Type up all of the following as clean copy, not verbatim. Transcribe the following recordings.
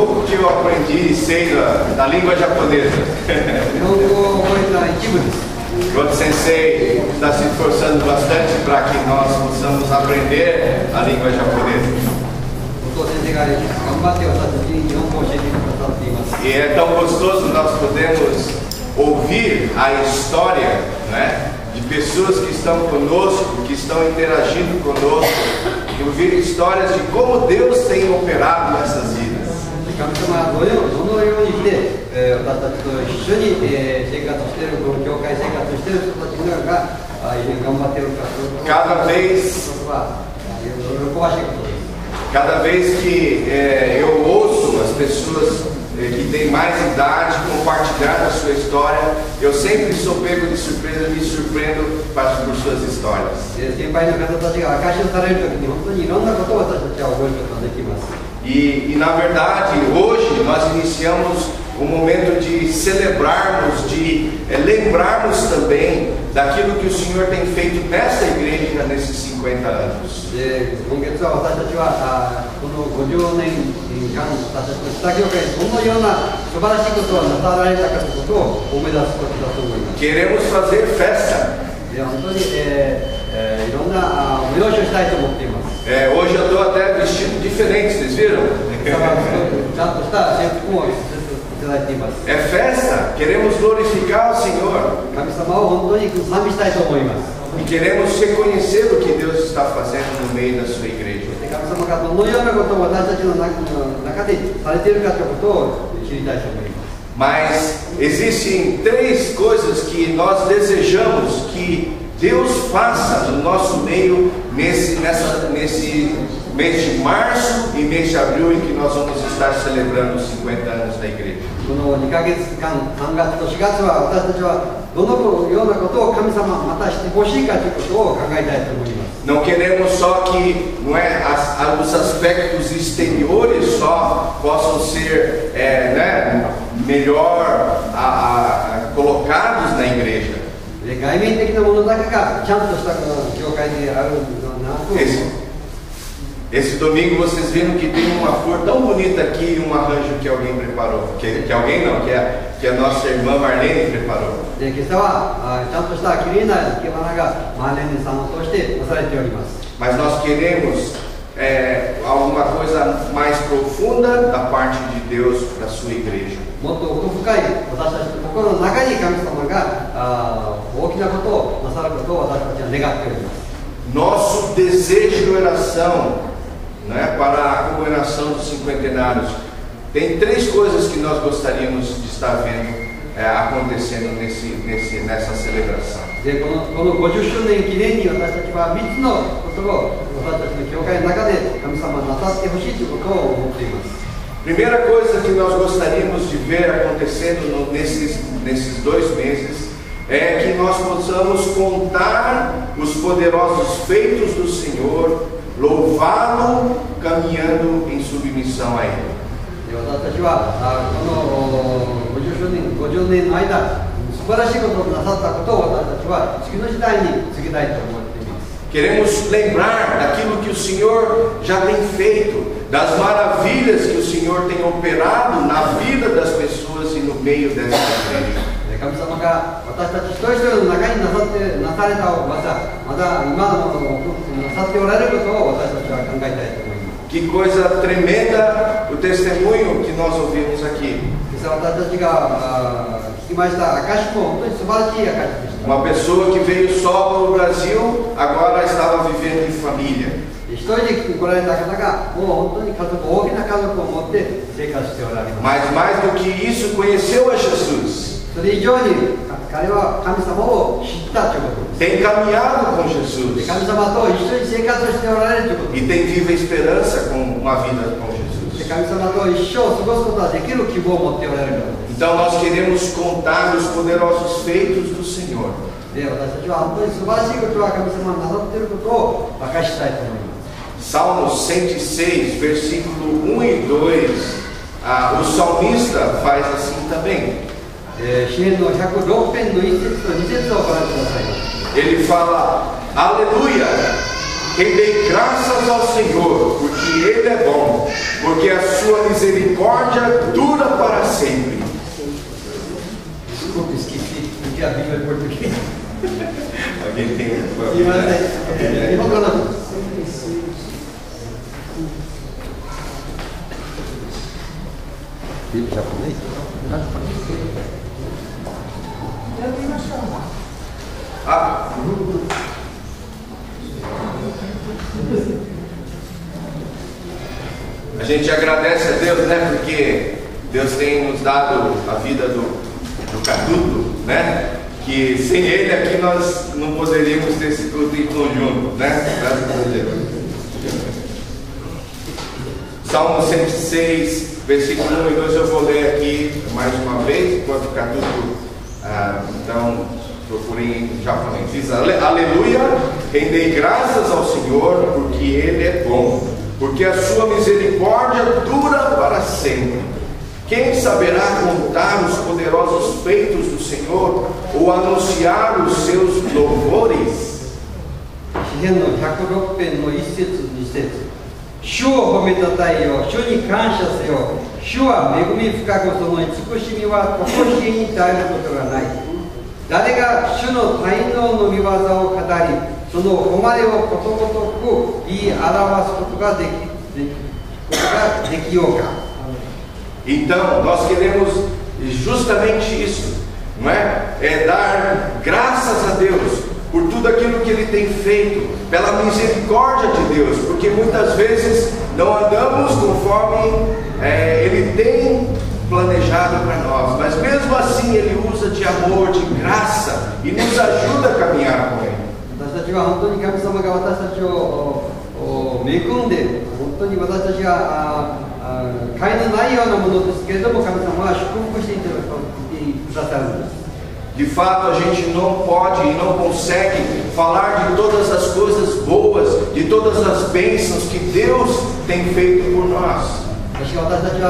pouco que eu aprendi e sei da língua japonesa. O Sensei está se esforçando bastante para que nós possamos aprender a língua japonesa. E é tão gostoso nós podemos ouvir a história, né, de pessoas que estão conosco, que estão interagindo conosco, e ouvir histórias de como Deus tem operado nessas vidas. Cada vez que eu ouço as pessoas que têm mais idade compartilhar a sua história, eu sempre sou pego de surpresa, me surpreendo por suas histórias. E na verdade, hoje nós iniciamos um momento de celebrarmos, de lembrarmos também daquilo que o Senhor tem feito nessa igreja nesses 50 anos. Queremos fazer festa. Hoje eu estou até vestido diferente, vocês viram? É festa, queremos glorificar o Senhor. E queremos reconhecer o que Deus está fazendo no meio da sua igreja. Mas existem três coisas que nós desejamos que Deus faça no nosso meio nesse mês de março e mês de abril, em que nós vamos estar celebrando os 50 anos da igreja. Não queremos só que os aspectos exteriores só possam ser melhor colocados na igreja. Esse domingo vocês viram que tem uma flor tão bonita aqui e um arranjo que alguém preparou. Que alguém não, que a nossa irmã Marlene preparou. Mas nós queremos alguma coisa mais profunda da parte de Deus para a sua igreja. Nosso desejo de oração, né, para a comemoração dos cinquentenários, tem três coisas que nós gostaríamos de estar vendo acontecendo nessa celebração. Primeira coisa que nós gostaríamos de ver acontecendo nesses 2 meses é que nós possamos contar os poderosos feitos do Senhor, louvá-lo, caminhando em submissão a Ele. Queremos lembrar daquilo que o Senhor já tem feito, das maravilhas que o Senhor tem operado na vida das pessoas e no meio dessa igreja. Que coisa tremenda o testemunho que nós ouvimos aqui. Uma pessoa que veio só para o Brasil, agora estava vivendo em família. Mas mais do que isso, conheceu a Jesus. Tem caminhado com Jesus. E tem viva esperança com uma vida com Jesus. Então nós queremos contar os poderosos feitos do Senhor. Salmo 106, versículo 1 e 2, o salmista faz assim também. Ele fala: aleluia, rendei graças ao Senhor, porque Ele é bom, porque a sua misericórdia dura para sempre. Desculpe, esqueci, porque a Bíblia é português. Alguém tem Bíblia japonês? A gente agradece a Deus, né? Porque Deus tem nos dado a vida do Catuto, né? Que sem ele aqui nós não poderíamos ter esse culto em conjunto, né? Graças a Deus. Salmo 106, versículo 1 e 2 eu vou ler aqui mais uma vez, enquanto o Catuto, então, procurem em japonês. Diz: Aleluia, rendei graças ao Senhor, porque Ele é bom, porque a sua misericórdia dura para sempre. Quem saberá contar os poderosos feitos do Senhor, ou anunciar os seus louvores? 詩篇の106編の1節2節、主を褒めたたえよ、主に感謝せよ、主は恵み深く、その慈しみは常しえに絶えることがない。誰が主の大能の見業を語り、その誉れをことごとく言い表すことができようか。 Então, nós queremos justamente isso, não é? É dar graças a Deus por tudo aquilo que Ele tem feito, pela misericórdia de Deus, porque muitas vezes não andamos conforme Ele tem planejado para nós, mas mesmo assim Ele usa de amor, de graça e nos ajuda a caminhar com Ele. 私たちは本当に神様が私たちを恵んで、本当に私たちが甲斐のないようなものですけれども、神様は祝福していくださるんです。 De fato, a gente não pode e não consegue falar de todas as coisas boas, de todas as bênçãos que Deus tem feito por nós. 私たちは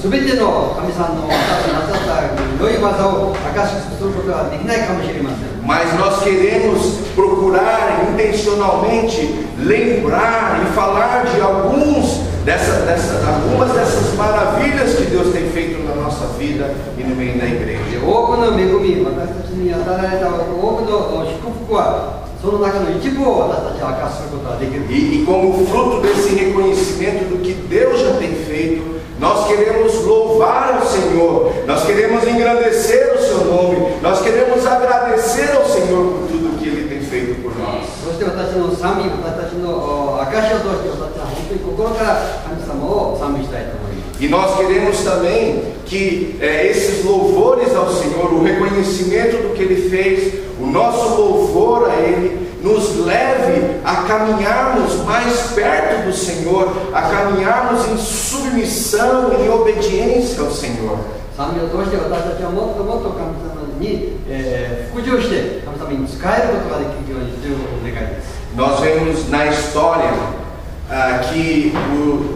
全ての神様のなさった良い技を証しすることはできないかもしれません。 Mas nós queremos procurar intencionalmente lembrar e falar de algumas dessas maravilhas que Deus tem feito na nossa vida e no meio da igreja. 多くの恵み、私たちに与えられた多くの祝福はその中の一部を私たちは明かしすることができる。 E como fruto desse reconhecimento do que Deus já tem feito, nós queremos louvar ao Senhor, nós queremos engrandecer o seu nome, nós queremos agradecer ao Senhor por tudo que Ele tem feito por nós. そして私の賛美、私たちの証しを通して私は本当に心から神様を賛美したいと思います。 E nós queremos também que esses louvores ao Senhor, o reconhecimento do que Ele fez, o nosso louvor a Ele, nos leve a caminharmos mais perto do Senhor, a caminharmos em submissão, em obediência ao Senhor. 賛美を通して私たちはもっともっと神様に、服従して神様に仕えることができるようにというお願いです。 Nós vemos na história que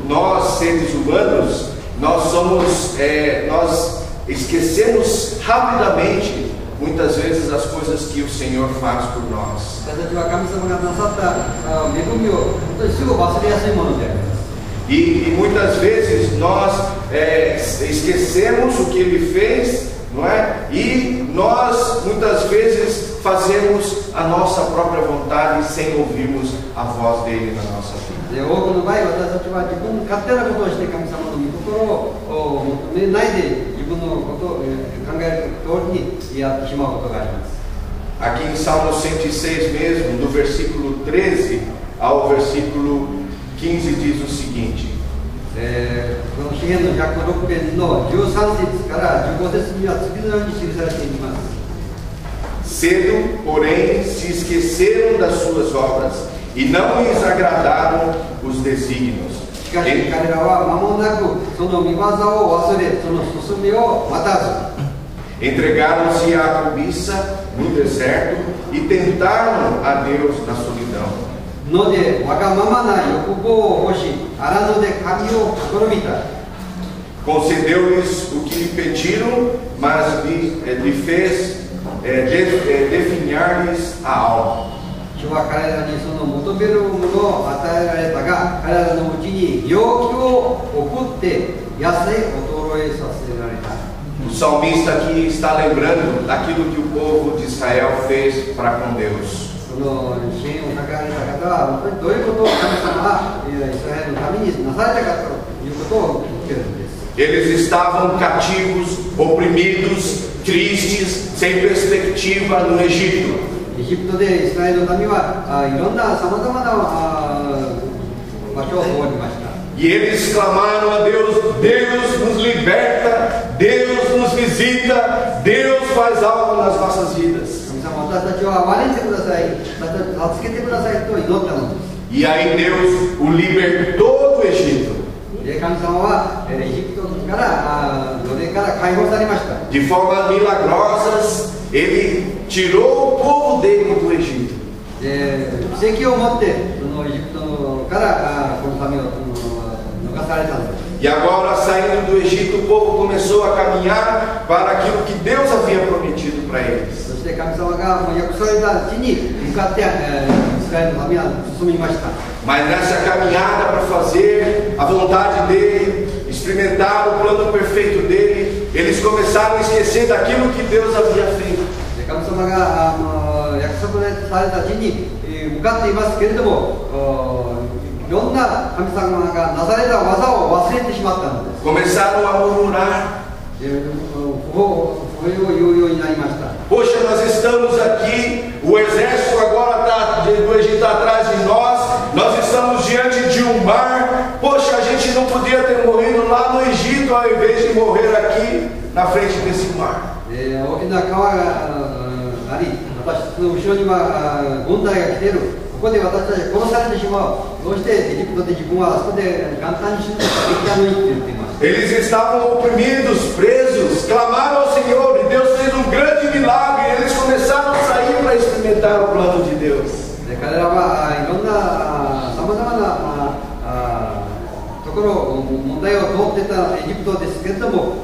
nós, seres humanos, nós esquecemos rapidamente, muitas vezes, as coisas que o Senhor faz por nós. 私たちは神様がなさった恵みを本当にすぐ忘れやすいものであります。 E muitas vezes nós esquecemos o que Ele fez, não é? E nós muitas vezes fazemos a nossa própria vontade sem ouvirmos a voz dele na nossa vida. 多くの場合、私たちは自分勝手なことをして神様の御心を求めないで自分のことを考える通りにやってしまうことがあります。 Aqui em Salmo 106 mesmo, do versículo 13 ao versículo 15 diz o seguinte: この詩篇の106編の13節から15節には次のように記されています。 Cedo, porém, se esqueceram das suas obras e não lhes agradaram os desígnios. しかし彼らは間もなくその御業を忘れ、その進みを待たず Entregaram-se à cobiça no deserto e tentaram a Deus na solidão. のでわがままな欲望を欲し、荒野で神を試みた。 Concedeu-lhes o que lhe pediram, mas lhe fez definhar-lhes a alma. 主は彼らにその求めるものを与えられたが、彼らのうちにに容器を送って痩せ衰えさせられた。 O salmista aqui está lembrando daquilo que o povo de Israel fez para com Deus. この支援を書かれた方は本当にどういうことを神様がイスラエルのためになされたかということを言っているんです。 Eles estavam cativos, oprimidos, tristes, sem perspectiva no Egito. エジプトでイスラエルの民はいろんなさまざまな場所を通りました。 E eles clamaram a Deus: Deus nos liberta, Deus nos visita, Deus faz algo nas nossas vidas. 神様、私たちは憐れんでください、私たち助けてくださいと祈ったのです。 E aí Deus o libertou do Egito. 神様はエジプトから奴隷から解放されました。 De formas milagrosas, ele tirou o povo dele do Egito. 奇跡を持ってそのエジプトからこの民を逃されたのです。 E agora, saindo do Egito, o povo começou a caminhar para aquilo que Deus havia prometido para eles. そして神様が約束された地に向かってイスラエルの民は進みました。 Mas nessa caminhada para fazer a vontade dele, experimentar o plano perfeito dele, eles começaram a esquecer daquilo que Deus havia feito. 神様が約束された地に向かっていますけれども、いろんな神様がなされた技を忘れてしまったのです。 Começaram a murmurar. これを言うようになりました。 Poxa, nós estamos aqui, o exército agora do Egito está atrás de nós, nós estamos diante de um mar. Poxa, a gente não podia ter morrido lá no Egito ao invés de morrer aqui na frente desse mar. 大きな川があり、私の後ろには軍隊が来ている。ここで私たちは殺されてしまう。どうしてエジプトで自分はあそこで簡単に死ぬことができたのにって言っています。 Eles estavam oprimidos, presos, clamaram ao Senhor e Deus fez um grande milagre. Eles começaram a sair para experimentar o plano de Deus. 彼らはいろんなさまざまなところ問題を通っていたエジプトですけれども、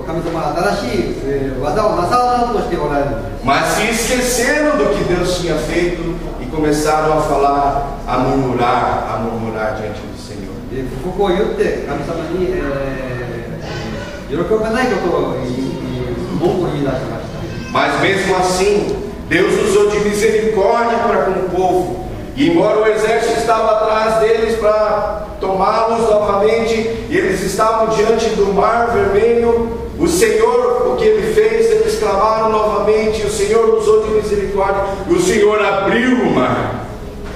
神様は新しい技をなさろうとしておられるんです。 Mas se esqueceram do que Deus tinha feito e começaram a falar, a murmurar diante do Senhor. ここを言って神様に喜ばないことを文句を言い出しました。 Mas mesmo assim, Deus usou de misericórdia para com o povo. E embora o exército estava atrás deles para tomá-los novamente, e eles estavam diante do mar vermelho, o Senhor, o que ele fez, eles clamaram novamente, o Senhor usou de misericórdia, e o Senhor abriu o mar.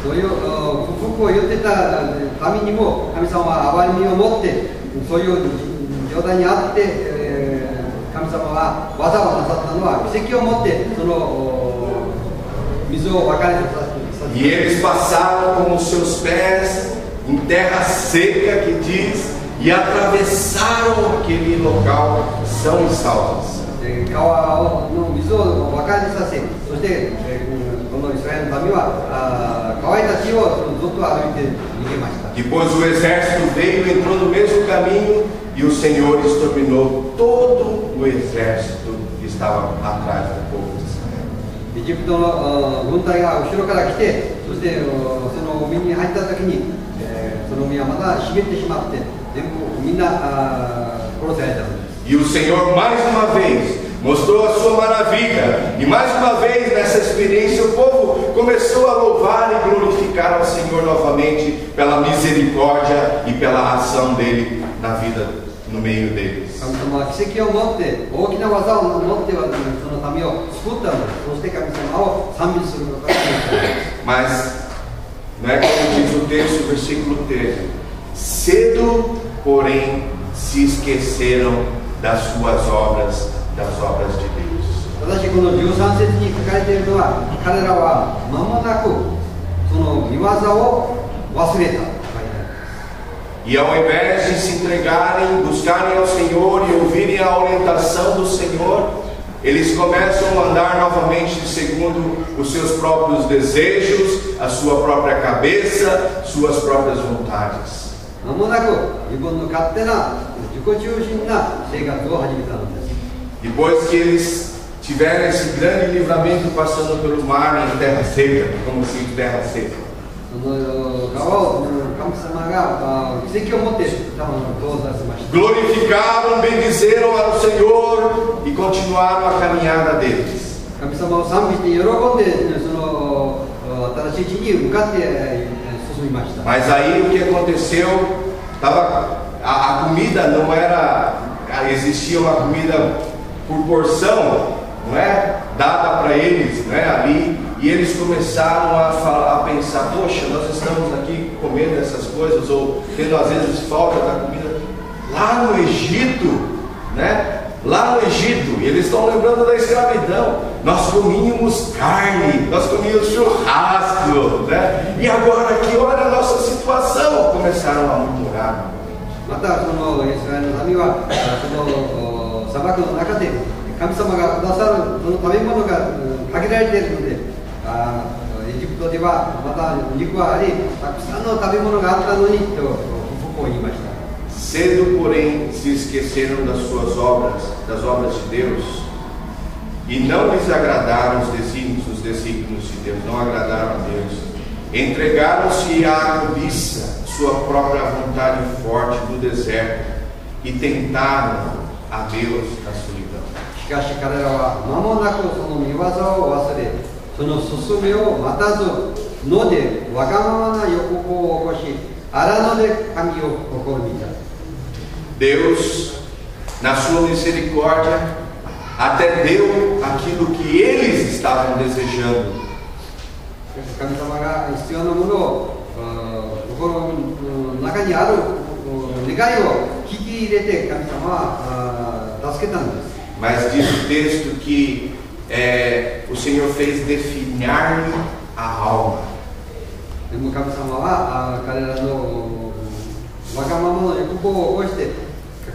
そういう不服を言ってた民にも神様は憐れみを持ってそういう状態にあって、神様は技をなさったのは奇跡を持ってその水を分かれてさせて E eles passaram com os seus pés em terra seca, que diz, e atravessaram aquele local são e salvos. 川の水を分かれさせ、そして、このイスラエルの民は乾いた地をずっと歩いて逃げました。 Depois o exército veio, entrou no mesmo caminho e o Senhor exterminou todo o exército que estava atrás do povo de Israel. エジプトの軍隊が後ろから来て、そしてその海に入った時に、その海はまた茂ってしまって、全部みんな殺されたのです。 E o Senhor mais uma vez mostrou a sua maravilha. E mais uma vez nessa experiência o povo começou a louvar e glorificar ao Senhor novamente pela misericórdia e pela ação dele na vida, no meio deles. 神様は奇跡を持って大きな技を持ってその民を救ったのです。そして神様を賛美することができたのです。 Mas, não é como diz o texto, versículo 13: cedo, porém, se esqueceram das suas obras, das obras de Deus. ただしこの13節に書かれているのは、彼らは間もなくその見業を忘れたと書いてあります。 E ao invés de se entregarem, buscarem ao Senhor e ouvirem a orientação do Senhor, eles começam a andar novamente segundo os seus próprios desejos, a sua própria cabeça, suas próprias vontades. 間もなく自分の勝手な自己中心な生活を始めたのです。 Depois que eles tiveram esse grande livramento passando pelo mar em terra seca, como assim terra seca. Glorificaram, bendizeram ao Senhor e continuaram a caminhada deles. Mas aí o que aconteceu? A comida não era, existia uma comida por porção, não é? Dada para eles, não é? Ali, e eles começaram a pensar: poxa, nós estamos aqui comendo essas coisas, ou tendo às vezes falta da comida lá no Egito, né? Lá no Egito, e eles estão lembrando da escravidão. Nós comíamos carne, nós comíamos churrasco, né? E agora aqui, olha a nossa situação. Começaram a murmurar. またそのイスラエルの民はその砂漠の中で神様がくださるその食べ物が限られているので、エジプトではまた肉はあり、たくさんの食べ物があったのにと不幸を言いました。 Cedo, porém, se esqueceram das suas obras, das obras de Deus, e não lhes agradaram os desígnios de Deus, não agradaram a Deus. Entregaram-se à cobiça, sua própria vontade forte no deserto, e tentaram a Deus na solidão. しかし彼らは間もなくその見業を忘れ、その勧めを待たずのでわがままな欲望を起こし、荒野で神を試みた。 Deus, na sua misericórdia, até deu aquilo que eles estavam desejando. 神様が必要なものを心の中にある願いを聞き入れて神様は助けたんです。 Mas diz o texto que o Senhor fez definhar-lhe a alma. でも神様は彼らのわがままの欲望を起こして試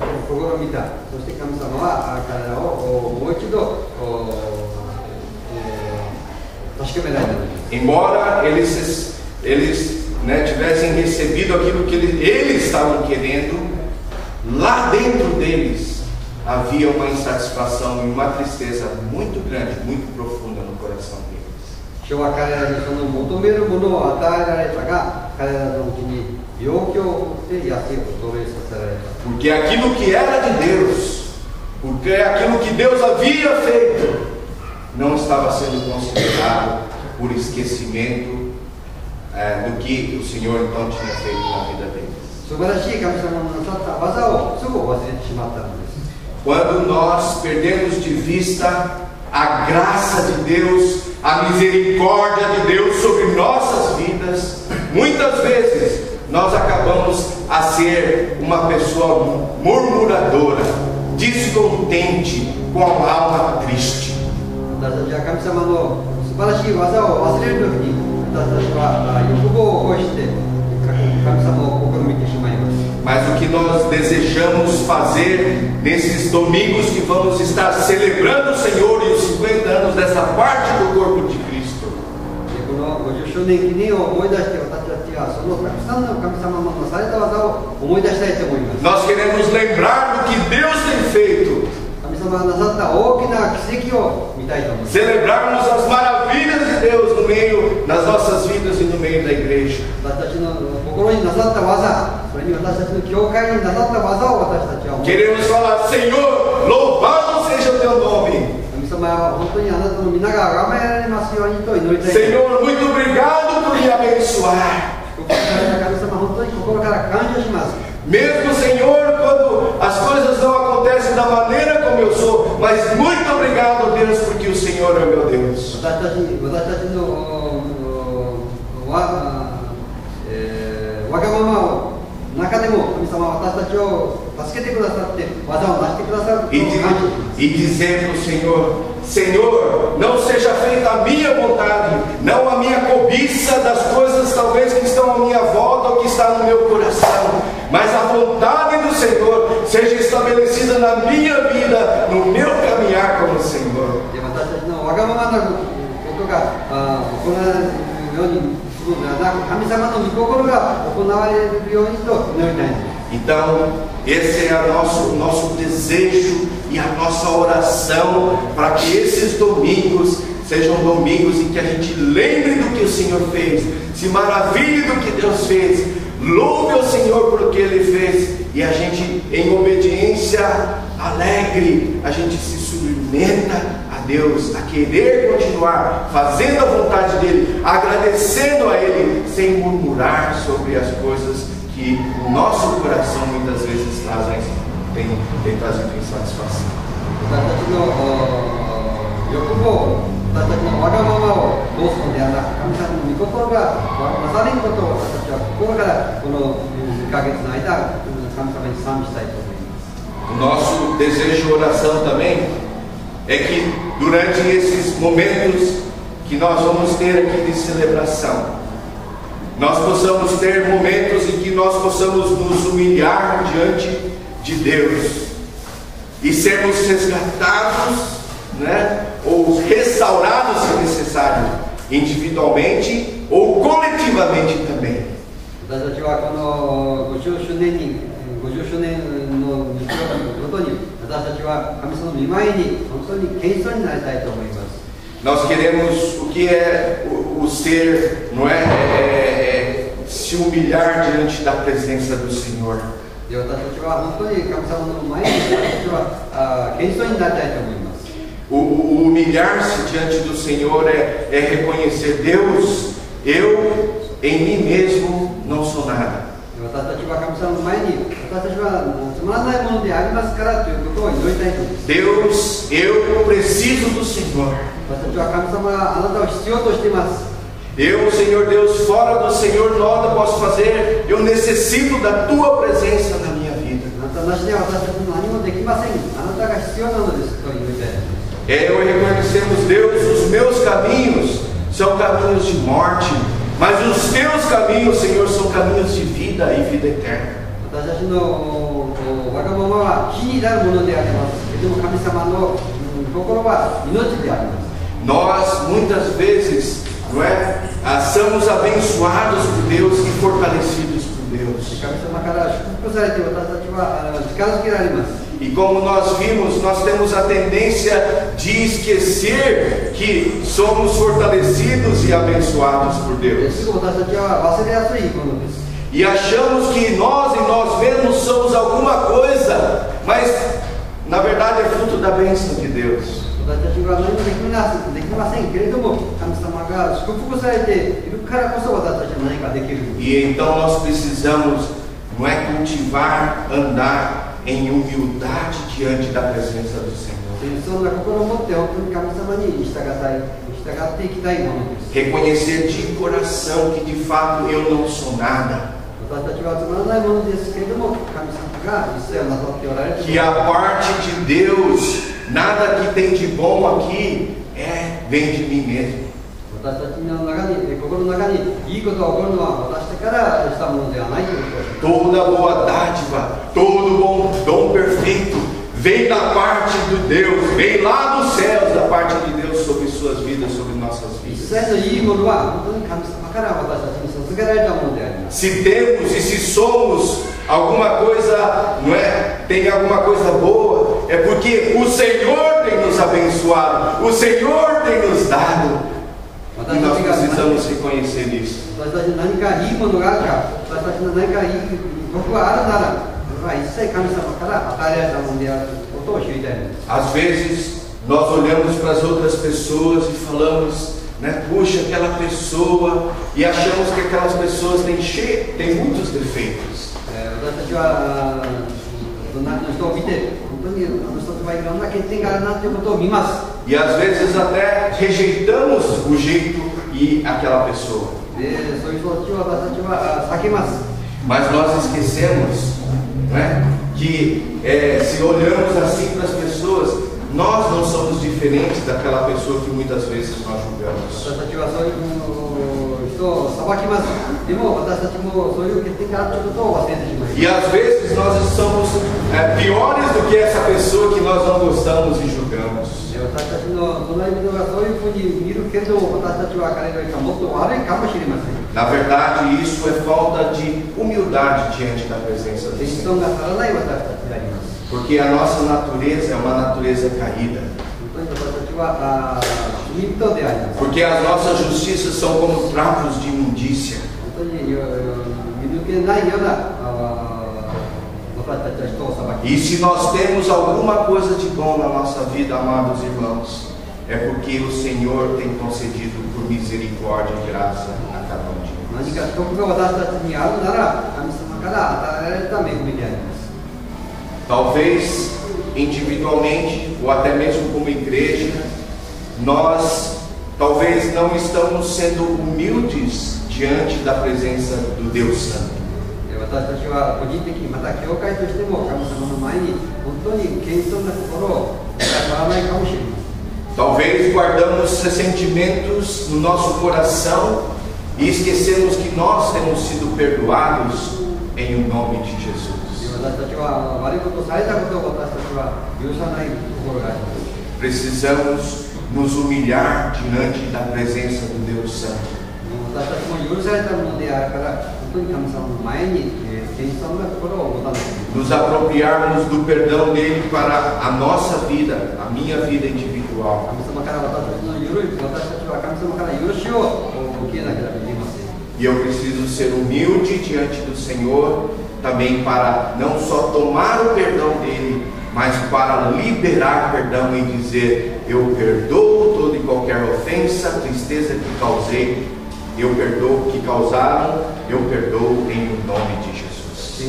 みた。そして神様は彼らをもう一度確かめられたのです。 Embora eles tivessem recebido aquilo que eles estavam querendo, lá dentro deles havia uma insatisfação e uma tristeza muito grande, muito profunda no coração deles. 主は彼らにその求めるものを与えられたが、彼らのうちに病気を負って痩せを奴隷させられた。 Porque aquilo que era de Deus, porque aquilo que Deus havia feito, não estava sendo considerado por esquecimento do que o Senhor então tinha feito na vida deles. 素晴らしい神様のなさった技をすぐ忘れてしまったのです。 Quando nós perdemos de vista a graça de Deus, a misericórdia de Deus sobre nossas vidas, muitas vezes nós acabamos a ser uma pessoa murmuradora, descontente, com a alma triste. 私たちは神様の素晴らしい技を忘れるときに、私たちは欲望を起こして神様を試みてしまいます。 Mas o que nós desejamos fazer nesses domingos que vamos estar celebrando o Senhor e os 50 anos dessa parte do corpo de Cristo, この50周年記念を思い出して私たちはそのたくさんの神様のなされた技を思い出したいと思います。 nós queremos lembrar do que Deus tem feito, 神様がなさった大きな奇跡を見たいと思います。 celebrarmos as maravilhas de Deus no meio, nas nossas vidas e no meio da igreja. 私たちの心になさった技、それに私たちの教会になさった技を私たちは思います。 Queremos falar: Senhor, louvado seja o teu nome. 神様は本当にあなたの皆が崇められますようにと祈りたい。 Senhor, muito obrigado por me abençoar. 神様、本当に心から感謝します。 Mesmo, Senhor, quando as coisas não acontecem da maneira como eu sou, mas muito obrigado, Deus, porque o Senhor é meu Deus. 私たちのわがままの中でも神様は私たちを助けてくださって技を成してくださることを感謝します。 E dizer para o Senhor: Senhor, não seja feita a minha vontade, não a minha cobiça das coisas talvez que estão à minha volta ou que está no meu coração, mas a vontade do Senhor seja estabelecida na minha vida, no meu caminhar com o Senhor. で私たちのわがままなことが行われるようにするのではなく、神様の御心が行われるようにと祈りたいんです。 Então, esse é o nosso desejo e a nossa oração para que esses domingos sejam domingos em que a gente lembre do que o Senhor fez, se maravilhe do que Deus fez, louve o Senhor por o que Ele fez, e a gente, em obediência alegre, a gente se submeta a Deus, a querer continuar fazendo a vontade dEle, agradecendo a Ele, sem murmurar sobre as coisas que o nosso coração muitas vezes tem trazido insatisfação. 私たちの欲望、私たちのわがままをどうするのではなく、神様の御心がなされることを私たちは心からこの2ヶ月の間、神様に賛美したいと思います。 O nosso desejo de oração também é que durante esses momentos que nós vamos ter aqui de celebração, nós possamos ter momentos em que nós possamos nos humilhar diante de Deus e sermos resgatados, né, ou restaurados se necessário, individualmente ou coletivamente também. 私たちはこの50周年の日曜日のことに、私たちは神様の御前に本当に謙遜になりたいと思います。 Nós queremos o que é o ser, não é, se humilhar diante da presença do Senhor. で私たちは本当に神様の前に私たちは謙遜になりたいと思います。 O humilhar-se diante do Senhor é reconhecer: Deus, eu em mim mesmo não sou nada. 私たちは神様の前に私たちはつまらないものでありますからということを祈りたいと思います。 Deus, eu preciso do Senhor. 私たちは神様があなたを必要としています。 Eu, Senhor Deus, fora do Senhor nada posso fazer. Eu necessito da Tua presença na minha vida. あなたなしでは私たちも何もできません。あなたが必要なのですと祈りたい。 Eu reconhecemos: Deus, os meus caminhos são caminhos de morte, mas os Teus caminhos, Senhor, são caminhos de vida e vida eterna. 私たちのわがままは死になるものであります。でも神様の心は命であります。 Nós muitas vezes, não é, somos abençoados por Deus e fortalecidos por Deus. 神様から祝福されて私たちは力づけられます。 E como nós vimos, nós temos a tendência de esquecer que somos fortalecidos e abençoados por Deus. すぐ私たちは忘れやすいものです。 E achamos que nós em nós mesmos somos alguma coisa, mas na verdade é fruto da bênção de Deus. 私たちは何もできませんけれども、神様が祝福されているからこそ私たちは何かできる。 E então nós precisamos, não é, cultivar, andar em humildade diante da presença do Senhor. そんな心を持って本当に神様に従っていきたいものです。 Reconhecer de coração que de fato eu não sou nada. 私たちはつまらないものですけれども、神様が一切をなさっておられる。 Que a parte de Deus, nada que tem de bom aqui vem de mim mesmo. 私たちの中に、心の中にいいことが起こるのは私からしたものではないということです。 Toda boa dádiva, todo bom dom perfeito vem da parte de Deus, vem lá dos céus, da parte de Deus sobre suas vidas, sobre nossas 一 vidas. 切のいいものは本当に神様から私たちに授けられたものであります。 Se temos e se somos alguma coisa, não é? Tem alguma coisa boa, é porque o Senhor tem nos abençoado, o Senhor tem nos dado. E nós precisamos reconhecer isso. 私たちに何かいいものがあるか、私たちの何かいいことがあるなら、それは一切神様から与えられたものであることを知りたいのです。 Às vezes nós olhamos para as outras pessoas e falamos, né, puxa, aquela pessoa, e achamos que aquelas pessoas têm muitos defeitos. 私たちは隣の人を見て、本当にあの人とはいろんな欠点があるなということを見ます。 E às vezes até rejeitamos o jeito e aquela pessoa. で、そういう人たちを私たちは避けます。 Mas nós esquecemos, né, que se olhamos assim para as pessoas, nós não somos diferentes daquela pessoa que muitas vezes nós julgamos. 私たちはそういう人を裁きます。でも私たちもそういう欠点があるということを忘れてしまいます。 E às vezes nós somos piores do que essa pessoa que nós não gostamos e julgamos. 私たちの隣人がそういうふうに見るけど、私たちは彼らよりもっと悪いかもしれません。 Na verdade, isso é falta de humildade diante da presença do 謙 Senhor. 遜が足らない私たちであります。 Porque a nossa natureza é uma natureza caída. 本当に私たち Porque as nossas justiças são como trapos de imundícia. E se nós temos alguma coisa de bom na nossa vida, amados irmãos, é porque o Senhor tem concedido por misericórdia e graça a cada um de nós. Talvez individualmente ou até mesmo como igreja, nós talvez não estamos sendo humildes diante da presença do Deus Santo. Talvez guardamos ressentimentos no nosso coração e esquecemos que nós temos sido perdoados em nome de Jesus. Precisamos nos humilhar diante da presença do Deus Santo. Nos apropriarmos do perdão dele para a nossa vida, a minha vida individual. E eu preciso ser humilde diante do Senhor também para não só tomar o perdão dele, mas para liberar perdão e dizer: eu perdoo toda e qualquer ofensa, tristeza que causei, eu perdoo o que causaram, eu perdoo em nome de Jesus.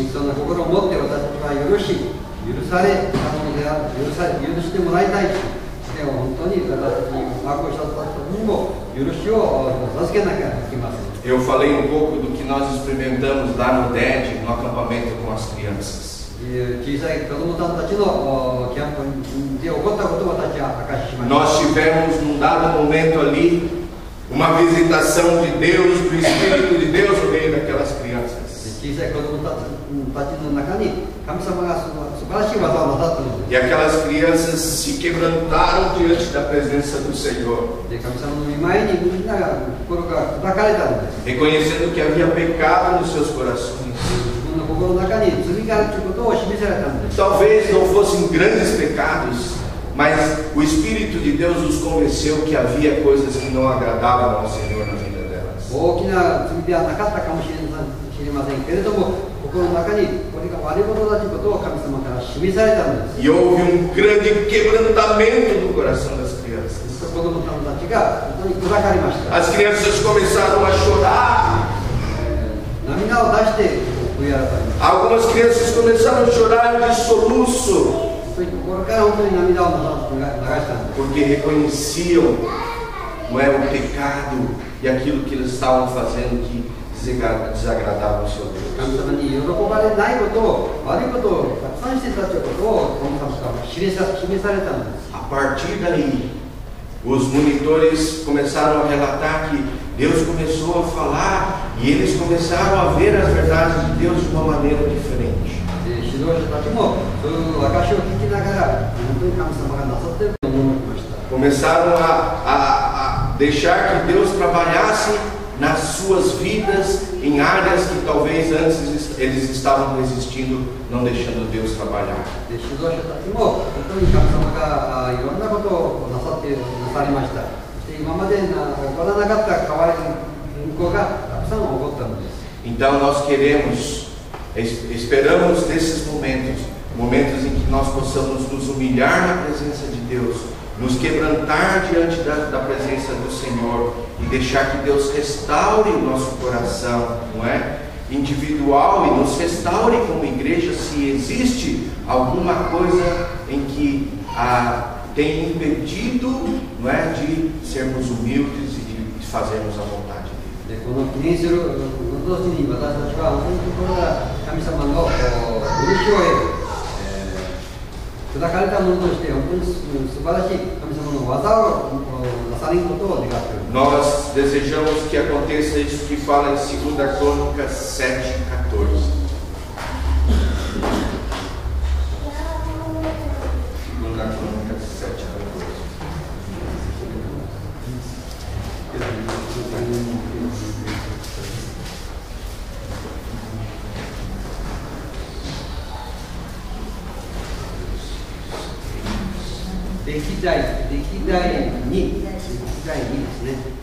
Eu falei um pouco do que nós experimentamos lá no DED, no acampamento com as crianças. Nós tivemos num dado momento ali uma visitação de Deus, do Espírito de Deus no meio daquelas crianças. E aquelas crianças se quebrantaram diante da presença do Senhor, reconhecendo que havia pecado nos seus corações. Talvez não fossem grandes pecados, mas o Espírito de Deus nos convenceu que havia coisas que não agradavam ao Senhor na vida delas. E houve um grande quebrantamento no coração das crianças. As crianças começaram a chorar. Algumas crianças começaram a chorar de soluço, porque reconheciam, não é, o pecado e aquilo que eles estavam fazendo que desagradava o seu Deus. A partir daí, os monitores começaram a relatar que Deus começou a falar e eles começaram a ver as verdades de Deus de uma maneira diferente. Começaram a deixar que Deus trabalhasse nas suas vidas em áreas que talvez antes eles estavam resistindo, não deixando Deus trabalhar. Então nós esperamos nesses momentos em que nós possamos nos humilhar na presença de Deus, nos quebrantar diante da presença do Senhor e deixar que Deus restaure o nosso coração, não é? Individual, e nos restaure como igreja se existe alguma coisa em que tem impedido, não é, de sermos humildes e de fazermos a vontade dele. Nós desejamos que aconteça isso que fala em 2 Crônicas 7:14. 2 Crônicas 7:14. 歴代にですね。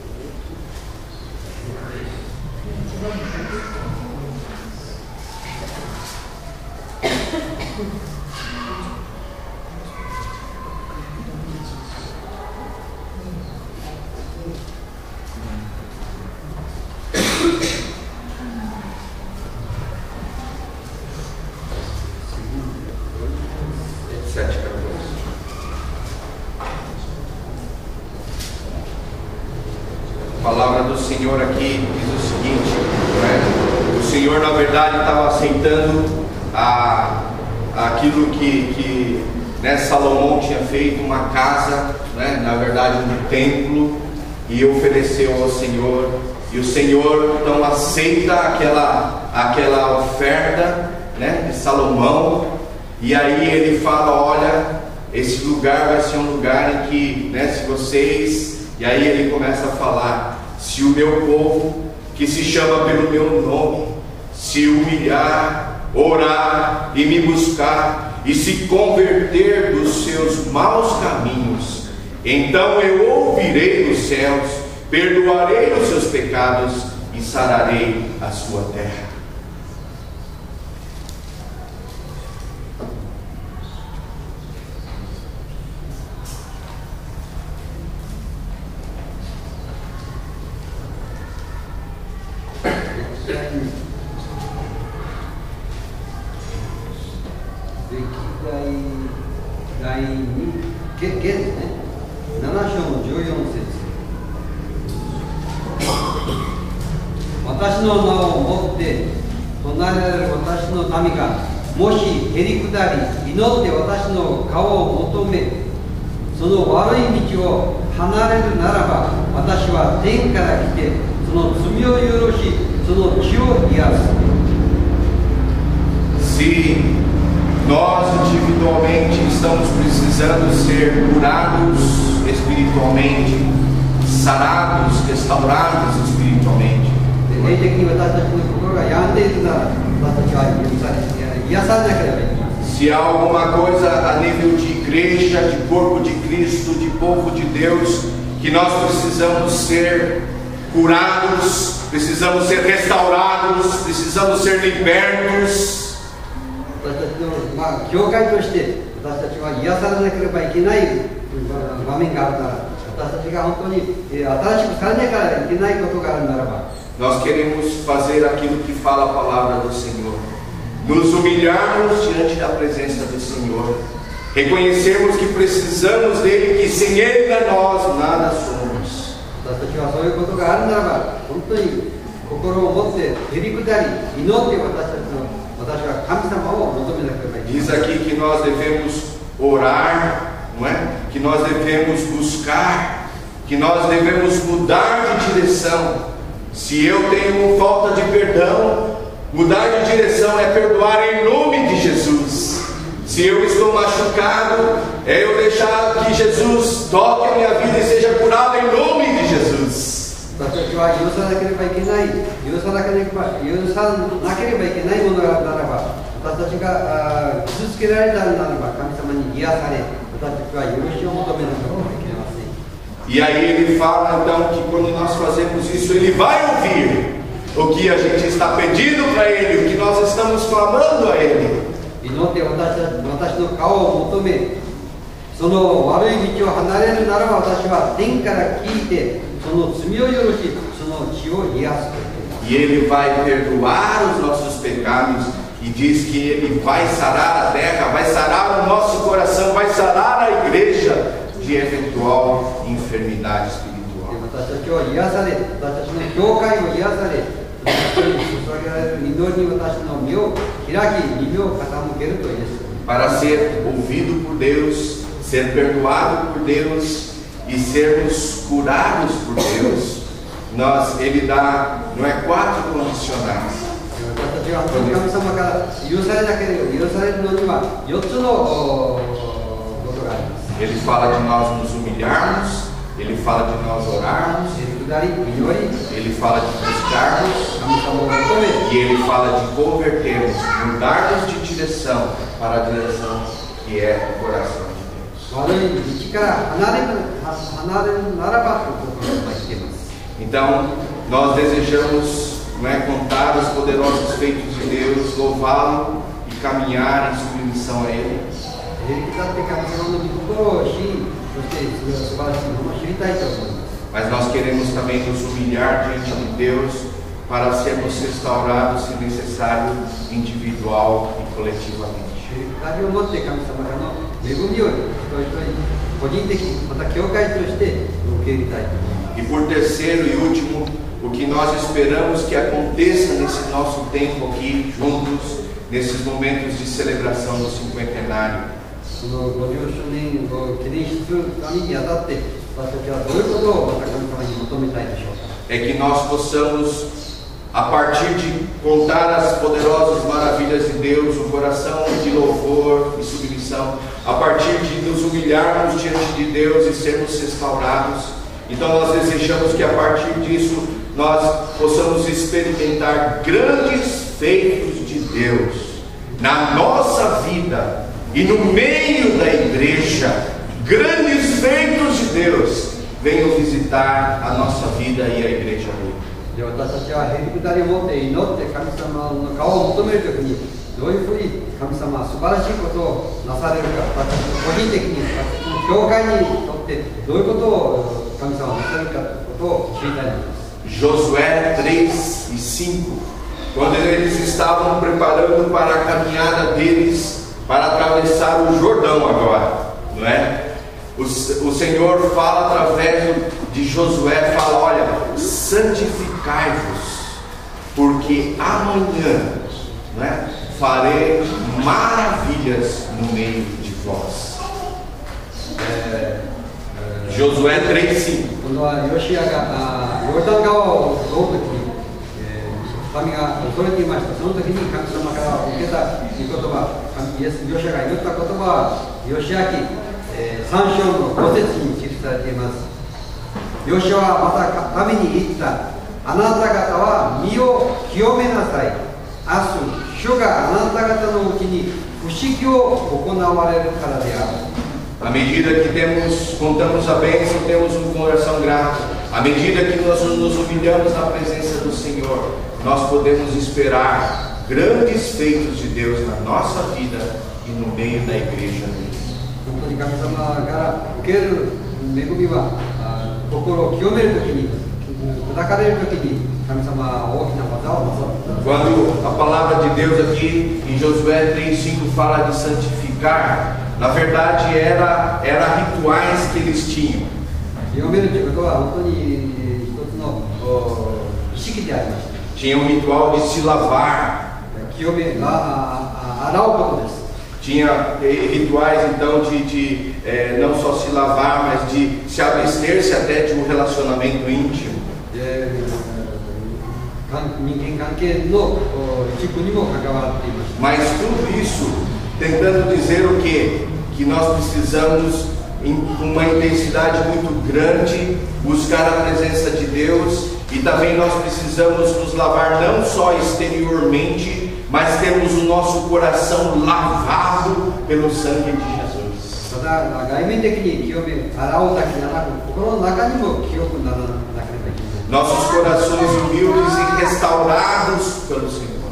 A palavra do Senhor aqui diz o seguinte, né? O Senhor na verdade estava aceitando aquilo que né, Salomão tinha feito, uma casa, né, na verdade um templo, e ofereceu ao Senhor, e o Senhor então aceita aquela oferta, né, de Salomão, e aí ele fala, olha, esse lugar vai ser um lugar em que, né, se vocês, e aí ele começa a falar, se o meu povo, que se chama pelo meu nome, se humilhar, orar e me buscar, e se converter dos seus maus caminhos, então eu ouvirei dos céus, perdoarei os seus pecados e sararei a sua terra. Se nós individualmente estamos precisando ser curados espiritualmente, sarados, restaurados espiritualmente, se há alguma coisa a nível de igreja, de corpo de Cristo, de povo de Deus, que nós precisamos ser curados, precisamos ser restaurados, precisamos ser libertos, nós queremos fazer aquilo que fala a palavra do Senhor, nos humilharmos diante da presença do Senhor, reconhecermos que precisamos dele, que sem ele nós nada somos. Diz aqui que nós devemos orar, não é? Que nós devemos buscar, que nós devemos mudar de direção. Se eu tenho falta de perdão, mudar de direção é perdoar em nome de Jesus. Se eu estou machucado, é eu deixar que Jesus toque a minha vida e seja curado em nome de Jesus. E aí ele fala então que quando nós fazemos isso, ele vai ouvir o que a gente está pedindo para ele, o que nós estamos clamando a ele. E ele vai perdoar os nossos pecados, e diz que ele vai sarar a terra, vai sarar o nosso coração, vai sarar a igreja de eventual enfermidade espiritual. Para ser ouvido por Deus, ser perdoado por Deus e sermos curados por Deus, ele dá, não é, 4 condicionais. Ele fala de nós nos humilharmos, ele fala de nós orarmos, ele fala de buscarmos, e ele fala de convertermos, mudarmos de direção para a direção que é o coração de Deus. 悪い道から離れるならばということが言っています。 Então, nós desejamos, não é, contar os poderosos feitos de Deus, louvá-lo e caminhar em submissão a Ele. Mas nós queremos também nos humilhar diante de Deus para sermos restaurados, se necessário, individual e coletivamente. E por terceiro e último, o que nós esperamos que aconteça nesse nosso tempo aqui, juntos, nesses momentos de celebração do cinquentenário. É que nós possamos, a partir de contar as poderosas maravilhas de Deus, um coração de louvor e submissão, a partir de nos humilharmos diante de Deus e sermos restaurados. Então nós desejamos que a partir disso nós possamos experimentar grandes feitos de Deus na nossa vida e no meio da igreja. Grandes feitos de Deus venham visitar a nossa vida e a igreja dele. Josué 3 e 5, quando eles estavam preparando para a caminhada deles para atravessar o Jordão agora, não é? O Senhor fala através de Josué, fala: olha, santificai-vos, porque amanhã, não é, farei maravilhas no meio de vós. Josué 3:5. À medida que contamos a bênção, temos um coração grato. À medida que nós nos humilhamos na presença do Senhor, nós podemos esperar grandes feitos de Deus na nossa vida e no meio da igreja dele. Quando a palavra de Deus aqui em Josué 3:5 fala de santificar, na verdade era rituais que eles tinham. Tinha um ritual de se lavar. Tinha rituais então de não só se lavar, mas de se abster-se até de um relacionamento íntimo. Mas tudo isso tentando dizer o quê? Que nós precisamos, com uma intensidade muito grande, buscar a presença de Deus, e também nós precisamos nos lavar não só exteriormente, mas temos o nosso coração lavado pelo sangue de Jesus. Nossos corações humildes e restaurados pelo Senhor.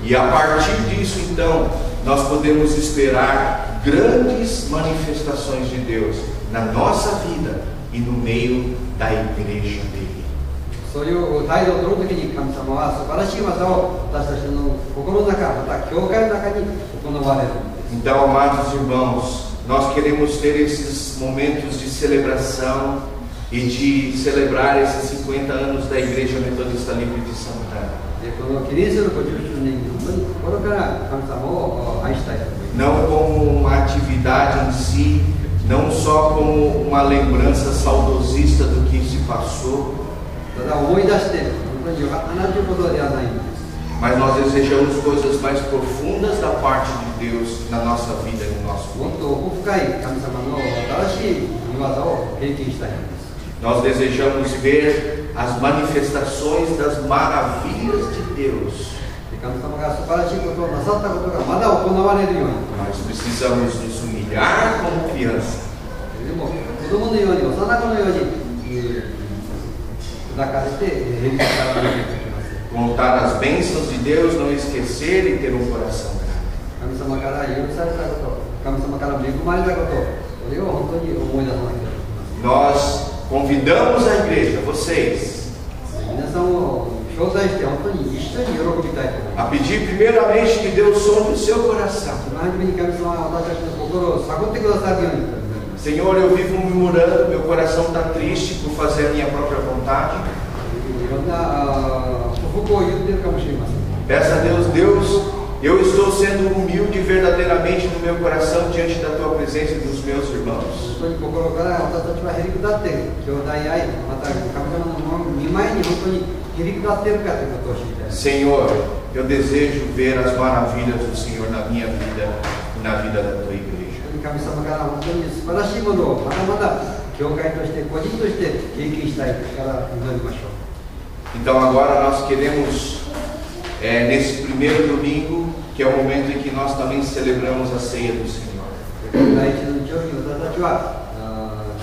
E a partir disso, então, nós podemos esperar grandes manifestações de Deus na nossa vida e no meio da igreja dele. Então, amados irmãos, nós queremos ter esses momentos de celebração e de celebrar esses 50 anos da Igreja Metodista Livre de Santana. Não como uma atividade em si, não só como uma lembrança saudosista do que se passou, mas nós desejamos coisas mais profundas da parte de Deus na nossa vida e no nosso mundo. Nós desejamos ver as manifestações das maravilhas de Deus 神様が素晴らしいことをなさったことがまだ行われるように。 Nós precisamos nos humilhar como criança. でも子供のように幼子のように砕かれてへりくだらなきゃいけません。 Contar as bênçãos de Deus, não esquecer e ter um coração grato. 神様から許されたこと、神様から恵まれたこと、それを本当に思い出さなきゃいけません。 Nós convidamos a igreja, vocês, 皆さんを招待して本当に一緒に喜びたいと思います。 a pedir primeiramente que Deus sonde o seu coração. 初めに神様は私たちの心を探ってくださるようにと祈ります。 Senhor, eu vivo murmurando, meu coração está triste por fazer a minha própria vontade. いろんな不服を言っているかもしれません。 Peça a Deus, Deus, eu estou sendo humilde verdadeiramente no meu coração diante da tua presença e dos meus irmãos. 本当に心から私たちはへりくだっている、兄弟愛、また神様の御前に本当にへりくだっているかということを知りたい。 Senhor, eu desejo ver as maravilhas do Senhor na minha vida e na vida da tua igreja. 神様から本当に素晴らしいものをまだまだ教会として個人として経験したいから祈りましょう。 Então agora nós queremos, nesse primeiro domingo, que é o momento em que nós também celebramos a ceia do Senhor. 第一の日曜日、私たちは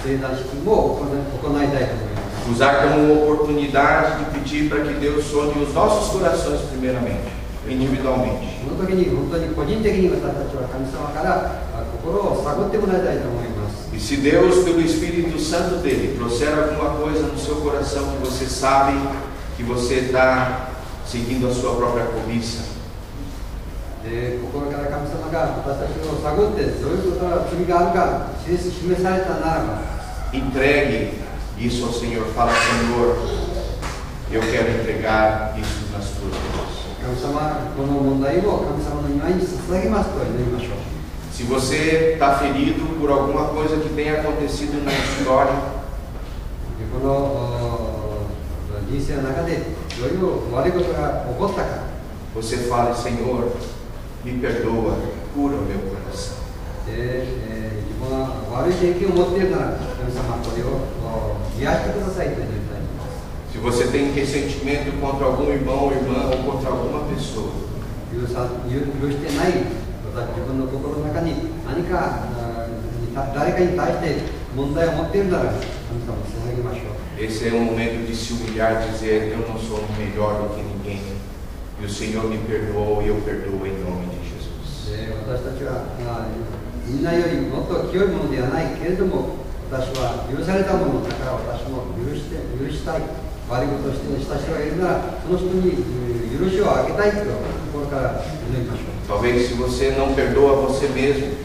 聖壇式も行いたいと思います。 Usar como oportunidade de pedir para que Deus sonde os nossos corações primeiramente, individualmente. この時に本当に個人的に私たちは神様から心を探ってもらいたいと思います。 E se Deus, pelo Espírito Santo dele, trouxer alguma coisa no seu coração que você sabe que você está seguindo a sua própria cobiça, 心から神様が私たちを探ってどういうことが罪があるか示されたならば entregue isso ao Senhor. Fala, Senhor, eu quero entregar isso nas tuas mãos. 神様、この問題を神様の前に捧げますと祈りましょう。 Se você está ferido por alguma coisa que tenha acontecido na história, この人生の中でどういう悪いことが起こったか você fale, Senhor, me perdoa, cura o meu coração. 自分が悪い経験を持っているなら神様これを癒してくださいと祈りたいと思います。 Se você tem ressentimento contra algum irmão ou irmã ou contra alguma pessoa, 許してない自分の心の中に何か誰かに対して問題を持っているなら神様に捧げましょう。 esse é um momento de se humilhar, dizer, eu não sou melhor do que ninguém. E o Senhor me perdoou e eu perdoo em nome de Jesus. 私たちはみんなよりもっと清いものではないけれども私は許されたものだから私も許したい悪いことをした人がいるならその人に許しをあげたいと心から祈りましょう。 Talvez se você não perdoa você mesmo,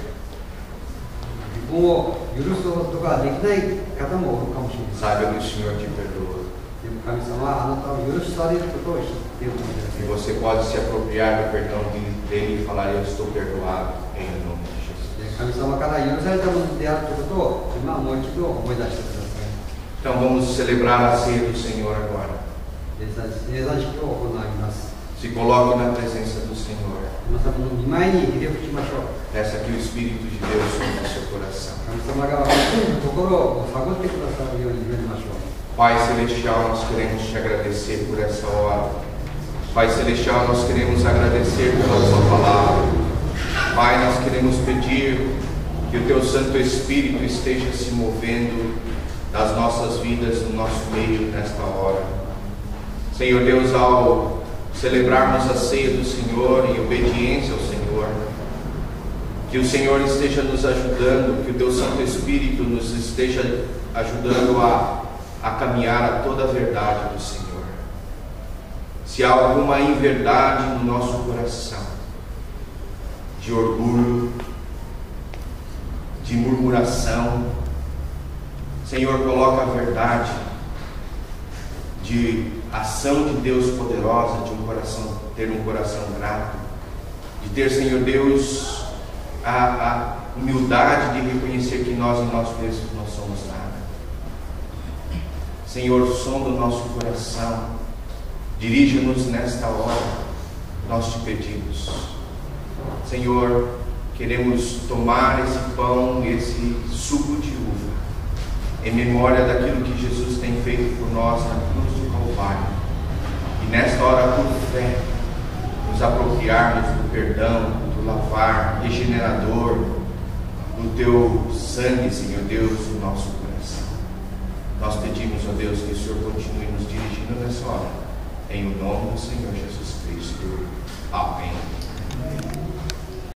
自分を許すことができない方もおるかもしれない。 saiba que o Senhor te perdoa. でも神様はあなたを許されることを知っているかもしれませ E ん。 você pode se apropriar do perdão dele e falar, eu estou perdoado em nome de Jesus. 神様から許されたものであるということを今もう一度思い出してください。 Então vamos celebrar a ceia do Senhor agora. 聖壇式を行います。 Se coloque na presença do Senhor. 皆様の御前にひれ伏しましょう。 Peça que o Espírito de Deus sonde o seu coração. 神様が私の心を探ってくださるように祈りましょう。 Pai Celestial, nós queremos te agradecer por essa hora. Pai Celestial, nós queremos agradecer pela tua palavra. Pai, nós queremos pedir que o teu Santo Espírito esteja se movendo nas nossas vidas, no nosso meio, nesta hora. Senhor Deus, ao celebrarmos a ceia do Senhor em obediência ao Senhor, que o Senhor esteja nos ajudando, que o teu Santo Espírito nos esteja ajudando a caminhar a toda a verdade do Senhor. Se há alguma inverdade no nosso coração, de orgulho, de murmuração, Senhor, coloca a verdade de ação de Deus poderosa, de ter um coração grato, de ter, Senhor Deus, a humildade de reconhecer que nós em nós mesmos não somos nada. Senhor, sonda o nosso coração, dirija-nos nesta hora, nós te pedimos. Senhor, queremos tomar esse pão, esse suco de uva, em memória daquilo que Jesus tem feito por nós na cruz do Calvário. E nesta hora, por fé, nos apropriarmos do perdão, do lavar regenerador, do teu sangue, Senhor Deus, no nosso coração. Nós pedimos, ó Deus, que o Senhor continue nos dirigindo nessa hora, em o nome do Senhor Jesus Cristo.